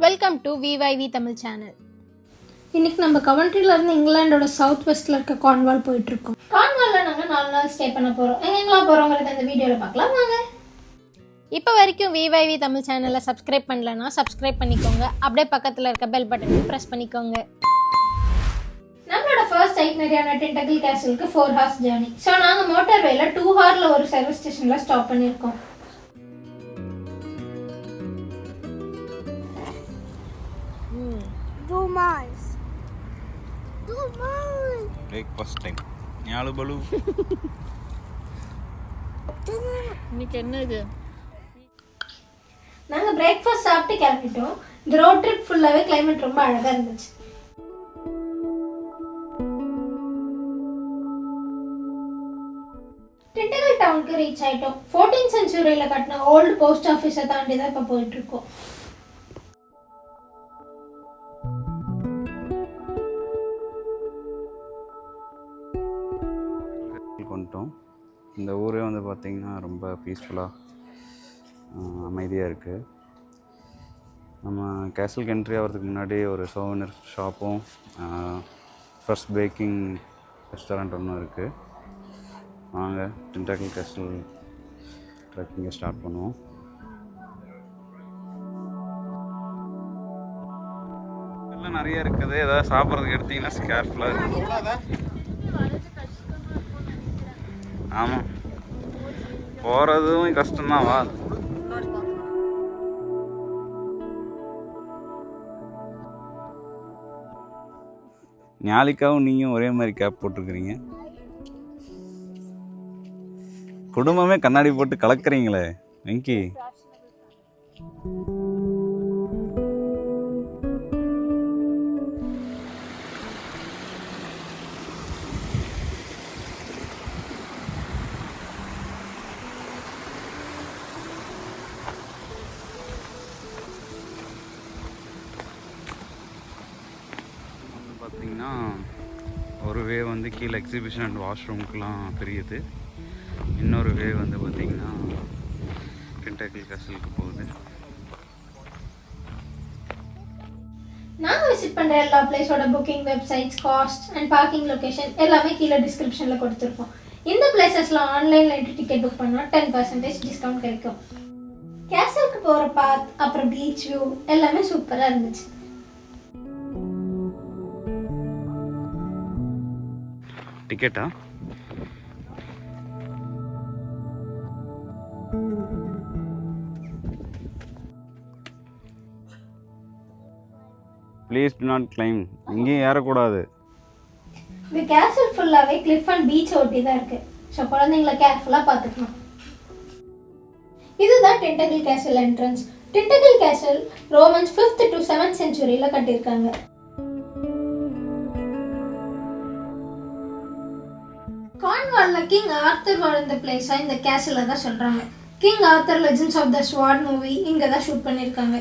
Welcome to விவைவி Tamil channel. இன்றைக்கி நம்ம கவன்ட்ரியிலேருந்து இங்கிலாண்டோட சவுத் வெஸ்ட்டில் இருக்க கார்ன்வால் போயிட்டுருக்கோம். கார்ன்வாலில் நாங்கள் 4 நாள் ஸ்டே பண்ண போகிறோம். எங்கெங்கெல்லாம் போகிறோங்கிறத இந்த வீடியோவில் பார்க்கலாம் வாங்க. இப்போ வரைக்கும் விவைவி தமிழ் சேனலை சப்ஸ்கிரைப் பண்ணலன்னா சப்ஸ்கிரைப் பண்ணிக்கோங்க. அப்படியே பக்கத்தில் இருக்க பெல் பட்டனையும் ப்ரெஸ் பண்ணிக்கோங்க. நம்மளோட ஃபர்ஸ்ட் ஐட்னரியான டென்டக்கிள் கேசலுக்கு 4 ஹார்ஸ் ஜேர்னி. ஸோ நாங்கள் மோட்டார்வேல 2 ஹாரில் ஒரு சர்வீஸ் ஸ்டேஷனில் ஸ்டாப் பண்ணியிருக்கோம். Breakfast time. Nyalu balu. இன்னைக்கு என்ன இது? நாங்கள் பிரேக்ஃபாஸ்ட் சாப்பிட்டு கிளம்பிட்டோம். இந்த ரோட் ட்ரிப் ஃபுல்லாகவே கிளைமேட் ரொம்ப அழகாக இருந்துச்சு. டென்டக்கிள் டவுனுக்கு ரீச் ஆகிட்டோம். 14th சென்ச்சுரியில் கட்டின ஓல்டு போஸ்ட் ஆஃபீஸை தாண்டி தான் இப்போ போயிட்டுருக்கோம். கொண்டோம். இந்த ஊரே வந்து பார்த்திங்கன்னா ரொம்ப பீஸ்ஃபுல்லாக அமைதியாக இருக்குது. நம்ம கேசலுக்கு என்ட்ரி ஆகிறதுக்கு முன்னாடி ஒரு சோவனிர் ஷாப்பும் ஃபர்ஸ்ட் பேக்கிங் ரெஸ்டாரண்ட் ஒன்றும் இருக்குது. வாங்க டென்டக்கிள் கேசல் ட்ரெக்கிங்கை ஸ்டார்ட் பண்ணுவோம். எல்லாம் நிறைய இருக்குது. ஏதாவது சாப்பிட்றதுக்கு எடுத்திங்கன்னா கேர்ஃபுல்லாக இருக்குது. ஆமாம், போகிறதும் கஷ்டம்தான். வா, ஞாலிக்காவும் நீயும் ஒரே மாதிரி கேப் போட்டிருக்கிறீங்க. குடும்பமே கண்ணாடி போட்டு கலக்குறீங்களே வெங்கி. பார்த்திங்கன்னா ஒரு வே வந்து கீழே எக்ஸிபிஷன் அண்ட் வாஷ்ரூம்க்கெலாம் பிரியுது. இன்னொரு வே வந்து பார்த்திங்கன்னா டென்டக்கிள் கேசலுக்கு போகுது. நாங்கள் விசிட் பண்ணுற எல்லா பிளேஸோட booking websites, cost and parking location எல்லாமே கீழே டிஸ்கிரிப்ஷனில் கொடுத்துருக்கோம். இந்த பிளேசஸில் ஆன்லைனில் என்ட்ரி டிக்கெட் புக் பண்ணால் 10% டிஸ்கவுண்ட் கிடைக்கும். கேசலுக்கு போகிற பாத், அப்புறம் பீச் வியூ எல்லாமே சூப்பராக இருந்துச்சு. டிக்கெட்டா? Please do not climb. இங்கேயும் ஏறக்கூடாது. இந்த கேசல் ஃபுல்லாகவே கிளிஃப் அண்ட் பீச் ஒட்டி தான் இருக்குது. ஸோ குழந்தைங்கள கேர்ஃபுல்லாக பார்த்துக்கணும். இதுதான் Tintagel castle entrance. Tintagel castle Romans 5th to 7th சென்ச்சுரியில் கட்டியிருக்காங்க. கார்ன்வாலில் கிங் ஆர்த்தர் வாழ்ந்த பிளேஸாக இந்த கேசலில் தான் சொல்கிறாங்க. King Arthur legends of the sword movie இங்கே தான் ஷூட் பண்ணியிருக்காங்க.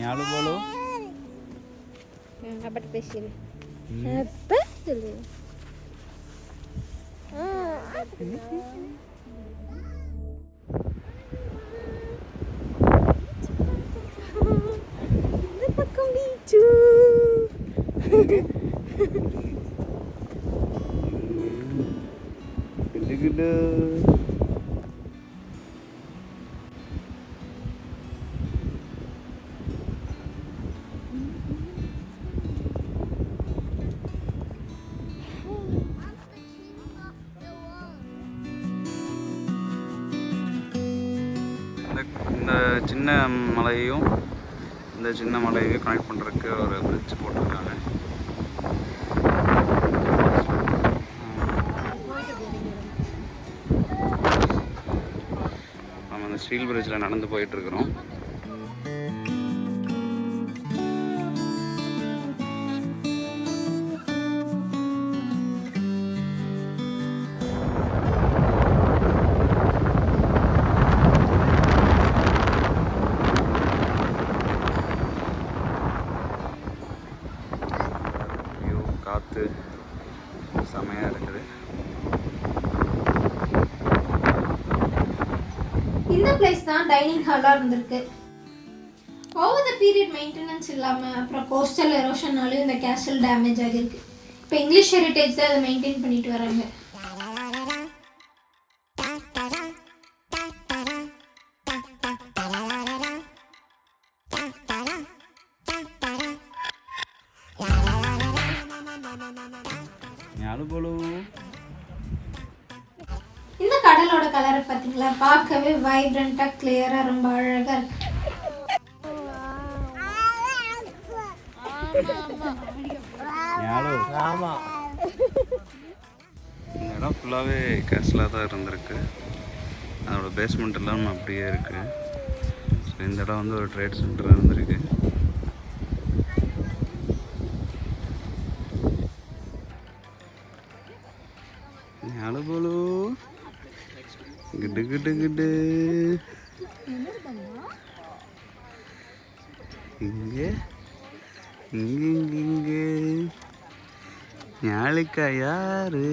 ஞாலு போலோ apa spesial? Apa dulu? Pakai biju. Gede-gede. இந்த சின்ன மலையையும் இந்த சின்ன மலையையும் கனெக்ட் பண்ணுறதுக்கு ஒரு பிரிட்ஜ் போட்டிருக்காங்க. நம்ம அந்த ஸ்டீல் பிரிட்ஜில் நடந்து போயிட்டுருக்குறோம். காற்று செமையாக இருக்குது. இந்த பிளேஸ் தான் டைனிங் ஹாலாக இருந்திருக்கு. ஓவர் த பீரியட் மெயின்டெனன்ஸ் இல்லாமல் அப்புறம் கோஸ்டல் எரோஷன்னாலும் இந்த கேசல் டேமேஜ் ஆகிருக்கு. இப்போ இங்கிலீஷ் ஹெரிட்டேஜ் தான் அதை மெயின்டைன் பண்ணிட்டு வராங்க. இந்த கடலோட கலரை பார்த்தீங்களா, பார்க்கவே வைப்ரண்ட்டாக கிளியராக ரொம்ப அழகாக இருக்கு. இந்த இடம் ஃபுல்லாகவே கேஸ்லாக தான் இருந்திருக்கு. அதோட பேஸ்மெண்ட் எல்லாம் அப்படியே இருக்குது. ஸோ இந்த இடம் வந்து ஒரு ட்ரேட் சென்டராக இருந்திருக்கு. போலு கிட்டு கிட்டு கிட்டு இங்கே இங்கே இங்கே நாளைக்கா யாரு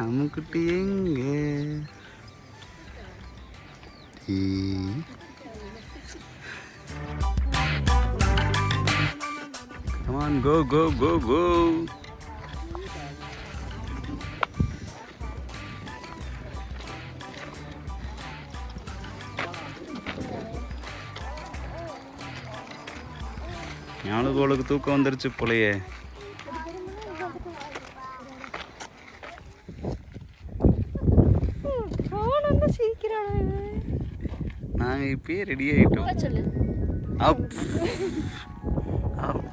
அம்முக்குட்டி எங்கே? Come on, go, go, go, go. ஞானகோளுக்கு தூக்கம் வந்துருச்சு போலையே. நாங்கள் இப்பயே ரெடி ஆகிட்டோம். அப் அப்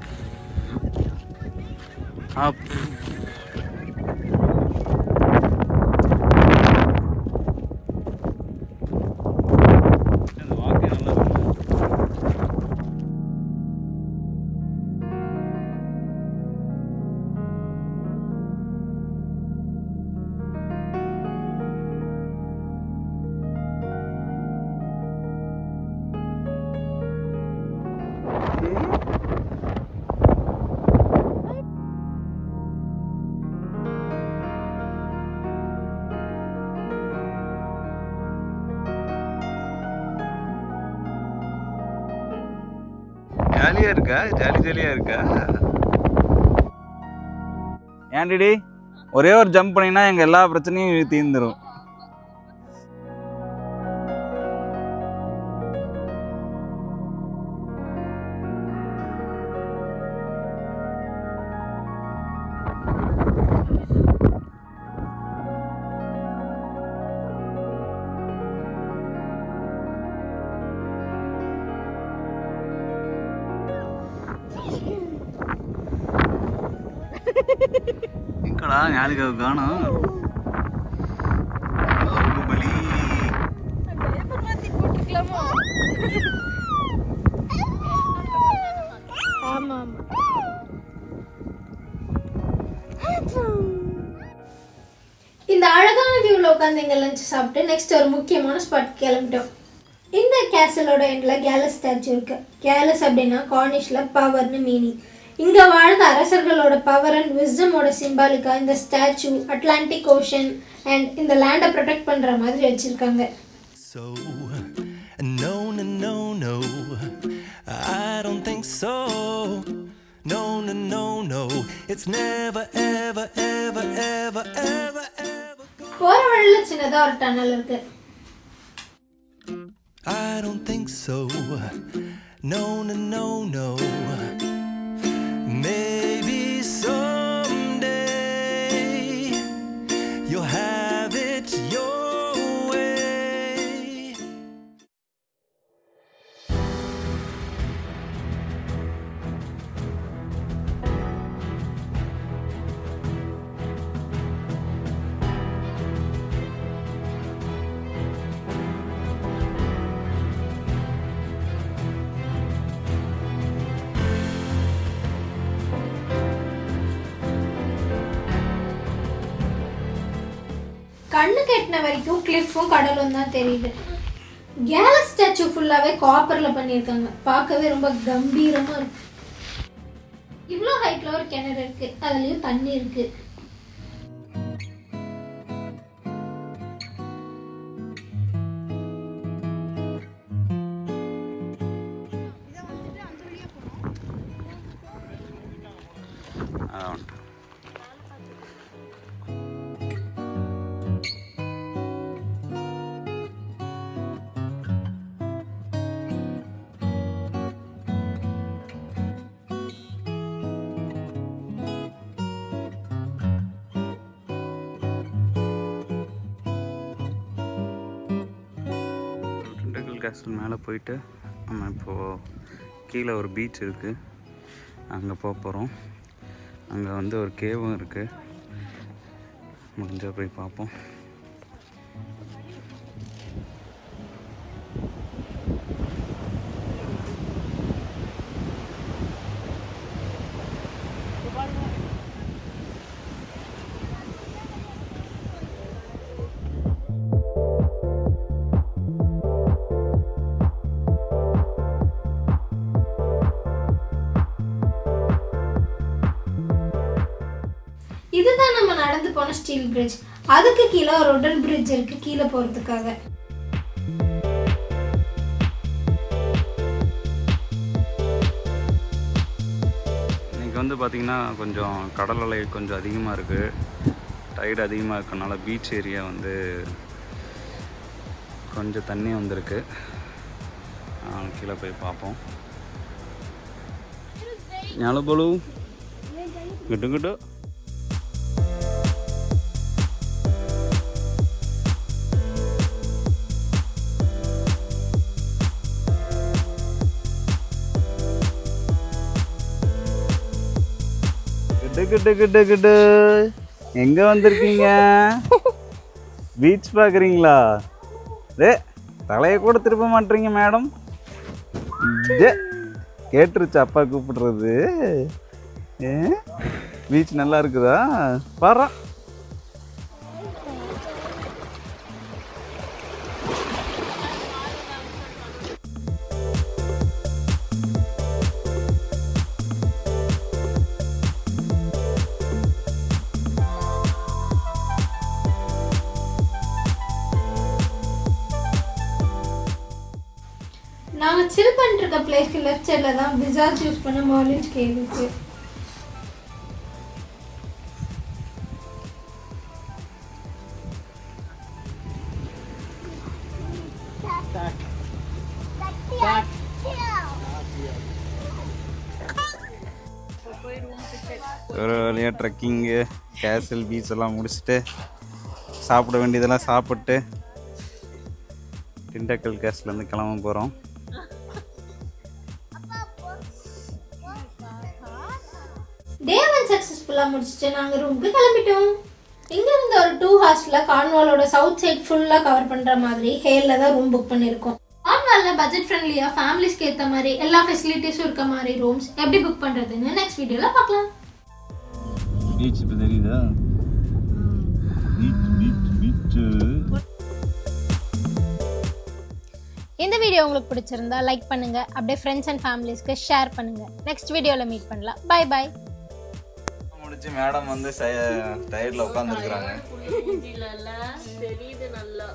அப் ஜாலியா இருக்கா? ஜாலியா இருக்கா? ஏன்டி ஒரே ஒரு ஜம்ப் பண்ணினா எங்க எல்லா பிரச்சனையும் தீர்ந்துரும். எங்கடா ஞானிகாவை காணோம்? பாகுபலி இந்த அழகான வியூவில் உட்காந்து எங்கள் லஞ்ச் சாப்பிட்டு நெக்ஸ்ட் ஒரு முக்கியமான ஸ்பாட் கிளம்பிட்டோம். இந்த கேசலோட எண்டில் கேலஸ் ஸ்டாச்சு இருக்கு. கேலஸ் அப்படின்னா கார்னிஷில் பவர்னு மீனிங். இங்கே வாழ்ந்த அரசர்களோட பவர் அண்ட் விஸ்டமோட சிம்பாலிக்காக இந்த ஸ்டாச்சு அட்லாண்டிக் ஓஷன் அண்ட் இந்த லேண்டை ப்ரொடெக்ட் பண்ணுற மாதிரி வச்சுருக்காங்க. So, no, no, no, no, I don't think so. No, no, no, no, it's never, ever, ever, ever, ever, ever. போகிற வழியில் சின்னதாக ஒரு டனல் இருக்கு. I don't think so. No, no, no, no. Maybe someday you'll have it your way. கண்ணு கெட்டின வரைக்கும் கிளிஃபும் கடலும் தான் தெரியுது. கேலஸ் ஸ்டாச்சு ஃபுல்லாகவே காப்பரில் பண்ணியிருக்காங்க. பார்க்கவே ரொம்ப கம்பீரமாக இருக்கு. இவ்வளோ ஹைட்டில் ஒரு கிணறு இருக்கு, அதுலேயும் தண்ணி இருக்கு. கேஸ்டல் மேலே போயிட்டு நம்ம இப்போது கீழே ஒரு பீச் இருக்குது, அங்கே போக போகிறோம். அங்கே வந்து ஒரு கேவும் இருக்குது, முடிஞ்சால் போய் பார்ப்போம். இதுதான் நம்ம நடந்து போன ஸ்டீல் பிரிட்ஜ். அதுக்கு கீழே ஒரு உடன் பிரிட்ஜ் இருக்கு கீழே போறதுக்காக. இன்னைக்கு வந்து பார்த்திங்கன்னா கொஞ்சம் கடல் அலை கொஞ்சம் அதிகமாக இருக்குது, டைடு அதிகமாக இருக்கனால பீச் ஏரியா வந்து கொஞ்சம் தண்ணி வந்திருக்கு. கீழே போய் பார்ப்போம். ஞாபகலு கிட்டு கிட்டு கிட்டு கிட்டு கிட்டு எங்க வந்திருக்கீங்க? பீச் பார்க்குறீங்களா? தலையை கூட திருப்ப மாட்டீங்க மேடம். கேட்டுருச்சு அப்பா கூப்பிடுறது. பீச் நல்லா இருக்குதா? பாரு. நாங்கள் சில் பண்ணிட்டு இருக்க பிளேஸ்க்கு லெஃப்ட் சைடில் தான் பிசாஸ் யூஸ் பண்ண மர்லின்ஸ் கேவ் இருக்கு. ஒரு வழியாக ட்ரெக்கிங்கு கேசல் பீச் எல்லாம் முடிச்சுட்டு சாப்பிட வேண்டியதெல்லாம் சாப்பிட்டு டிண்டக்கல் கேஸ்லேருந்து கிளம்ப போகிறோம். டே 1 சக்ஸஸ்ஃபுல்லாக முடிச்சுட்டு நாங்கள் ரூமுக்கு கிளம்பிட்டோம். இங்கே இருந்த ஒரு 2 ஹார்ஸில் கார்ன்வாலோட சவுத் சைட் ஃபுல்லாக கவர் பண்ணுற மாதிரி ஹேலில் தான் ரூம் புக் பண்ணியிருக்கோம். கார்ன்வாலில் பட்ஜெட் ஃப்ரெண்ட்லியாக ஃபேமிலிஸ்க்கு ஏற்ற மாதிரி எல்லா ஃபெசிலிட்டிஸும் இருக்க மாதிரி ரூம்ஸ் எப்படி புக் பண்ணுறதுன்னு நெக்ஸ்ட் வீடியோவில் பார்க்கலாம். பீச் இப்போ தெரியுதா? பீச் இந்த வீடியோ உங்களுக்கு பிடிச்சிருந்தா லைக் பண்ணுங்க, அப்படியே ஃப்ரெண்ட்ஸ் அண்ட் ஃபேமிலிஸ்க்கு ஷேர் பண்ணுங்க. நெக்ஸ்ட் வீடியோவில் மீட் பண்ணலாம். Bye bye. முடிச்சு மேடம் வந்து டயர்ல உட்காந்துருக்குறாங்க. தெரியுது நல்லா.